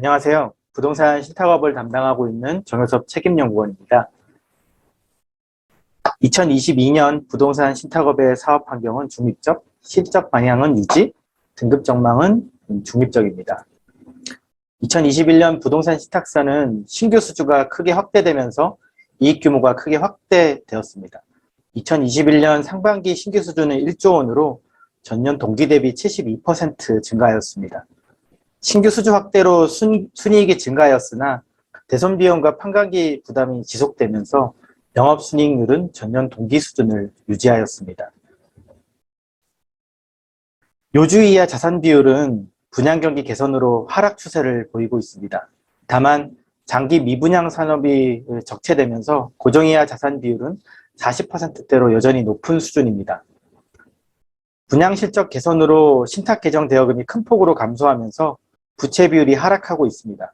안녕하세요. 부동산 실탁업을 담당하고 있는 정효섭 책임연구원입니다. 2022년 부동산 신탁업의 사업 환경은 중립적, 실적 방향은 유지, 등급 전망은 중립적입니다. 2021년 부동산 신탁사는 신규 수주가 크게 확대되면서 이익 규모가 크게 확대되었습니다. 2021년 상반기 신규 수주는 1조 원으로 전년 동기 대비 72% 증가하였습니다. 신규 수주 확대로 순이익이 증가하였으나 대손 비용과 판관비 부담이 지속되면서 영업순이익률은 전년 동기 수준을 유지하였습니다. 요주 이하 자산 비율은 분양 경기 개선으로 하락 추세를 보이고 있습니다. 다만 장기 미분양 산업이 적체되면서 고정 이하 자산 비율은 40%대로 여전히 높은 수준입니다. 분양 실적 개선으로 신탁 개정 대여금이 큰 폭으로 감소하면서 부채 비율이 하락하고 있습니다.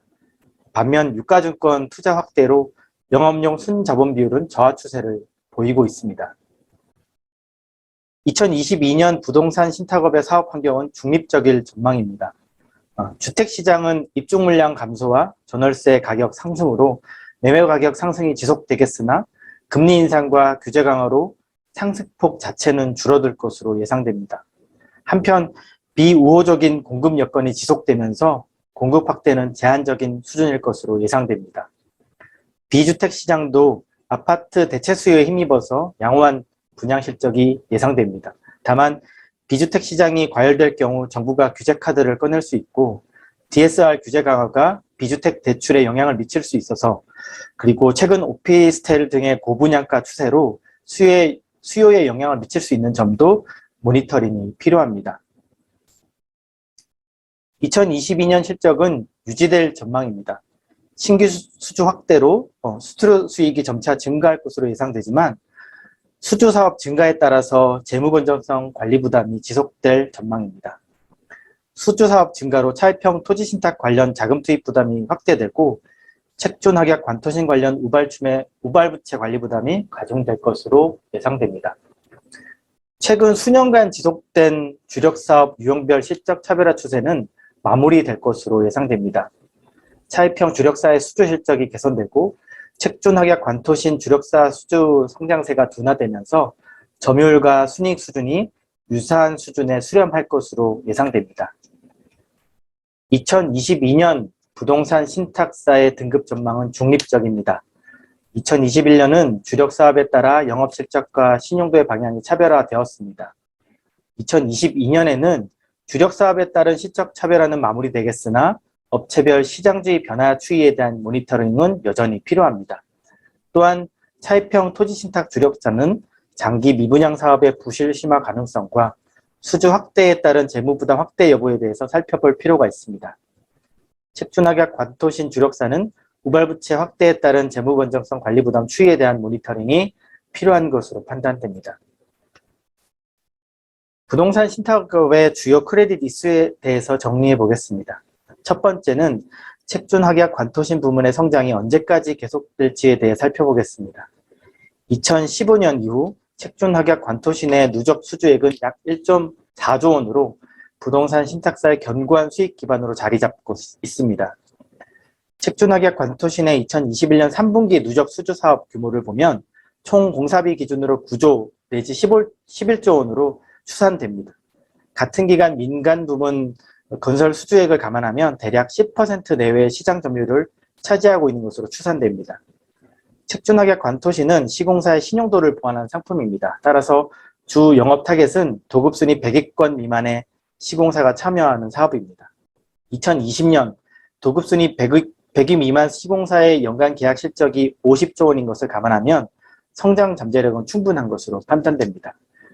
반면 유가증권 투자 확대로 영업용 순자본 비율은 저하 추세를 보이고 있습니다. 2022년 부동산 신탁업의 사업 환경은 중립적일 전망입니다. 주택시장은 입주 물량 감소와 전월세 가격 상승으로 매매 가격 상승이 지속되겠으나 금리 인상과 규제 강화로 상승폭 자체는 줄어들 것으로 예상됩니다. 한편 비우호적인 공급 여건이 지속되면서 공급 확대는 제한적인 수준일 것으로 예상됩니다. 비주택 시장도 아파트 대체 수요에 힘입어서 양호한 분양 실적이 예상됩니다. 다만 비주택 시장이 과열될 경우 정부가 규제 카드를 꺼낼 수 있고 DSR 규제 강화가 비주택 대출에 영향을 미칠 수 있어서, 그리고 최근 오피스텔 등의 고분양가 추세로 수요에 영향을 미칠 수 있는 점도 모니터링이 필요합니다. 2022년 실적은 유지될 전망입니다. 신규 수주 확대로 수수료 수익이 점차 증가할 것으로 예상되지만 수주 사업 증가에 따라서 재무 건전성 관리 부담이 지속될 전망입니다. 수주 사업 증가로 차입형 토지 신탁 관련 자금 투입 부담이 확대되고 책존 확약 관토신 관련 우발부채 관리 부담이 가중될 것으로 예상됩니다. 최근 수년간 지속된 주력사업 유형별 실적 차별화 추세는 마무리될 것으로 예상됩니다. 차입형 주력사의 수주 실적이 개선되고 책존 확약 관토신 주력사 수주 성장세가 둔화되면서 점유율과 순이익 수준이 유사한 수준에 수렴할 것으로 예상됩니다. 2022년 부동산 신탁사의 등급 전망은 중립적입니다. 2021년은 주력 사업에 따라 영업 실적과 신용도의 방향이 차별화되었습니다. 2022년에는 주력 사업에 따른 실적 차별화는 마무리되겠으나 업체별 시장주의 변화 추이에 대한 모니터링은 여전히 필요합니다. 또한 차입형 토지 신탁 주력사는 장기 미분양 사업의 부실 심화 가능성과 수주 확대에 따른 재무 부담 확대 여부에 대해서 살펴볼 필요가 있습니다. 책존 확약 관토신 주력사는 우발부채 확대에 따른 재무 건전성 관리 부담 추이에 대한 모니터링이 필요한 것으로 판단됩니다. 부동산 신탁업의 주요 크레딧 이슈에 대해서 정리해 보겠습니다. 첫 번째는 책존 확약 관토신 부문의 성장이 언제까지 계속될지에 대해 살펴보겠습니다. 2015년 이후 책존 확약 관토신의 누적 수주액은 약 1.4조 원으로 부동산 신탁사의 견고한 수익 기반으로 자리 잡고 있습니다. 책존 확약 관토신의 2021년 3분기 누적 수주 사업 규모를 보면 총 공사비 기준으로 9조 내지 11조 원으로 추산됩니다. 같은 기간 민간 부문 건설 수주액을 감안하면 대략 10% 내외의 시장 점유율을 차지하고 있는 것으로 추산됩니다. 책존 확약 관토신은 시공사의 신용도를 보완한 상품입니다. 따라서 주 영업 타겟은 도급순위 100위권 미만의 시공사가 참여하는 사업입니다. 2020년 도급순위 100위 미만 시공사의 연간 계약 실적이 50조 원인 것을 감안하면 성장 잠재력은 충분한 것으로 판단됩니다.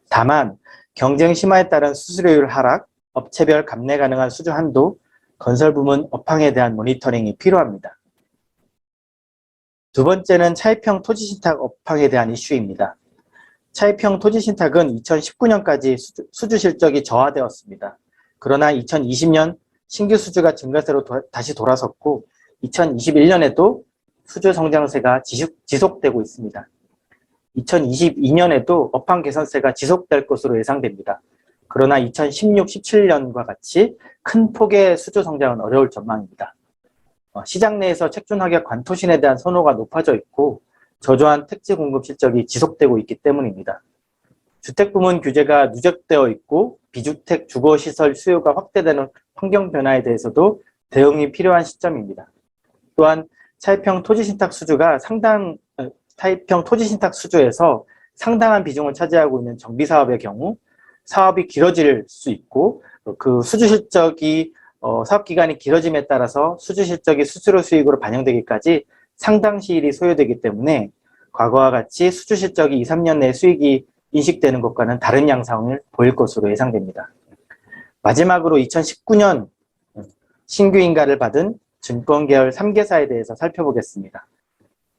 다만 경쟁 심화에 따른 수수료율 하락, 업체별 감내 가능한 수주 한도, 건설 부문 업황에 대한 모니터링이 필요합니다. 두 번째는 차입형 토지 신탁 업황에 대한 이슈입니다. 차입형 토지 신탁은 2019년까지 수주 실적이 저하되었습니다. 그러나 2020년 신규 수주가 증가세로 다시 돌아섰고 2021년에도 수주 성장세가 지속되고 있습니다. 2022년에도 업황 개선세가 지속될 것으로 예상됩니다. 그러나 2016, 17년과 같이 큰 폭의 수주 성장은 어려울 전망입니다. 시장 내에서 책준합약 관토신에 대한 선호가 높아져 있고 저조한 택지 공급 실적이 지속되고 있기 때문입니다. 주택부문 규제가 누적되어 있고 비주택 주거시설 수요가 확대되는 환경 변화에 대해서도 대응이 필요한 시점입니다. 또한 타입형 토지신탁 수주에서 상당한 비중을 차지하고 있는 정비사업의 경우 사업이 길어질 수 있고 그 수주 실적이 사업 기간이 길어짐에 따라서 수주 실적이 수수료 수익으로 반영되기까지 상당 시일이 소요되기 때문에 과거와 같이 수주 실적이 2, 3년 내에 수익이 인식되는 것과는 다른 양상을 보일 것으로 예상됩니다. 마지막으로 2019년 신규 인가를 받은 증권계열 3개사에 대해서 살펴보겠습니다.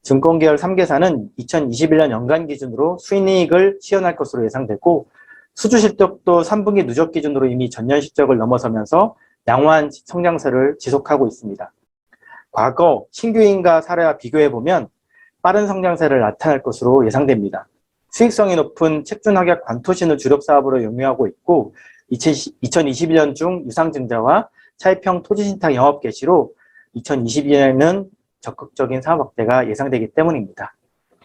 증권계열 3개사는 2021년 연간 기준으로 수익이익을 시현할 것으로 예상되고 수주 실적도 3분기 누적 기준으로 이미 전년 실적을 넘어서면서 양호한 성장세를 지속하고 있습니다. 과거 신규 인가 사례와 비교해보면 빠른 성장세를 나타낼 것으로 예상됩니다. 수익성이 높은 책준합약 관토신을 주력 사업으로 영위하고 있고 2021년 중 유상증자와 차입형 토지신탁 영업 개시로 2022년에는 적극적인 사업 확대가 예상되기 때문입니다.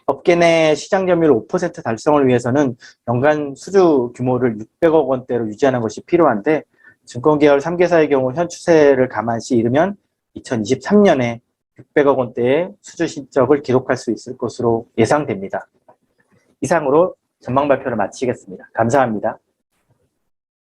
업계 내 시장 점유율 5% 달성을 위해서는 연간 수주 규모를 600억 원대로 유지하는 것이 필요한데 증권계열 3개사의 경우 현 추세를 감안시 이르면 2023년에 600억 원대의 수주 실적을 기록할 수 있을 것으로 예상됩니다. 이상으로 전망 발표를 마치겠습니다. 감사합니다.